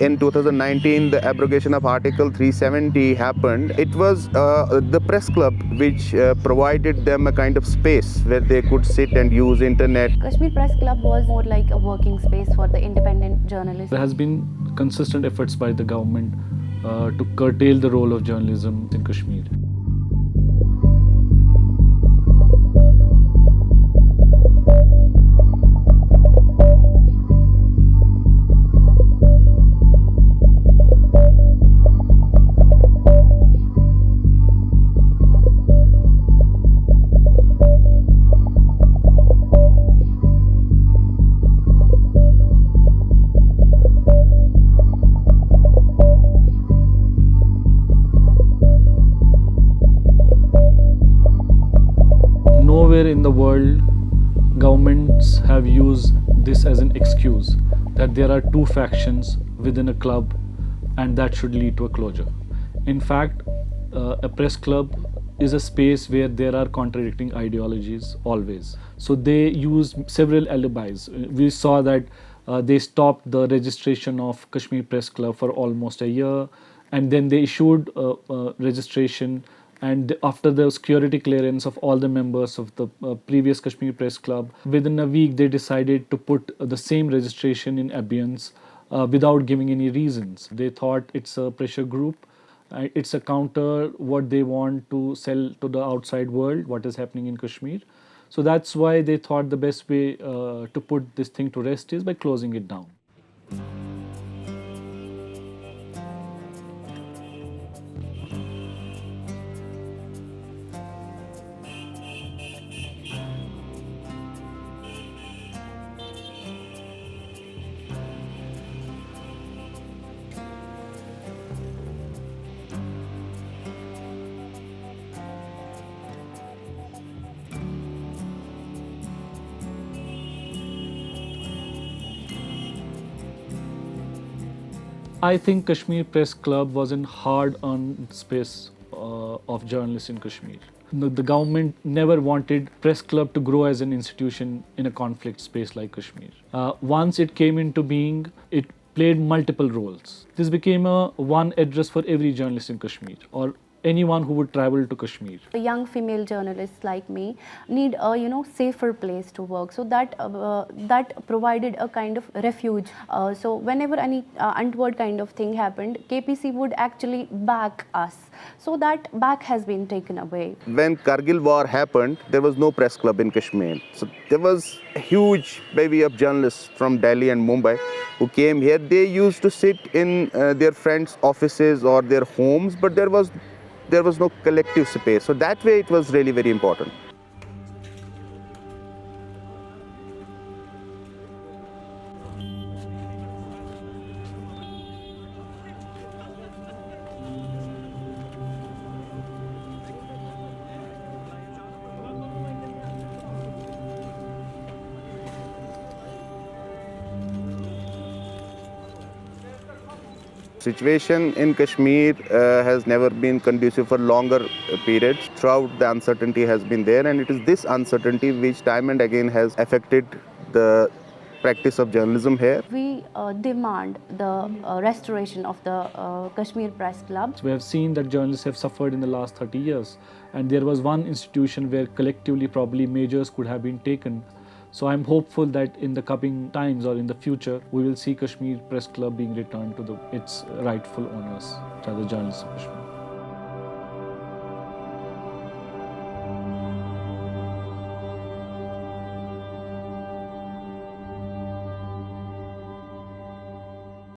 in 2019 the abrogation of Article 370 happened, it was the press club which provided them a kind of space where they could sit and use internet. Kashmir Press Club was more like a working space for the independent journalists. There has been consistent efforts by the government to curtail the role of journalism in Kashmir. Nowhere in the world governments have used this as an excuse that there are two factions within a club and that should lead to a closure. In fact, a press club is a space where there are contradicting ideologies always. So they use several alibis. We saw that they stopped the registration of Kashmir Press Club for almost a year, and then they issued registration, and after the security clearance of all the members of the previous Kashmir Press Club, within a week they decided to put the same registration in abeyance without giving any reasons. They thought it's a pressure group, it's a counter what they want to sell to the outside world, what is happening in Kashmir. So that's why they thought the best way to put this thing to rest is by closing it down. I think Kashmir Press Club was in hard-earned space of journalists in Kashmir. The government never wanted press club to grow as an institution in a conflict space like Kashmir. Once it came into being, it played multiple roles. This became a one address for every journalist in Kashmir or anyone who would travel to Kashmir. The young female journalists like me need a safer place to work. So that provided a kind of refuge. So whenever any untoward kind of thing happened, KPC would actually back us. So that back has been taken away. When Kargil war happened, there was no press club in Kashmir. So there was a huge bevy of journalists from Delhi and Mumbai who came here. They used to sit in their friends' offices or their homes, but there was no collective space. So that way it was really very important. Situation in Kashmir has never been conducive for longer periods. Throughout the uncertainty has been there, and it is this uncertainty which time and again has affected the practice of journalism here. We demand the restoration of the Kashmir Press Club. We have seen that journalists have suffered in the last 30 years, and there was one institution where collectively probably measures could have been taken. So I'm hopeful that in the coming times or in the future, we will see Kashmir Press Club being returned to its rightful owners, to the journalists of Kashmir.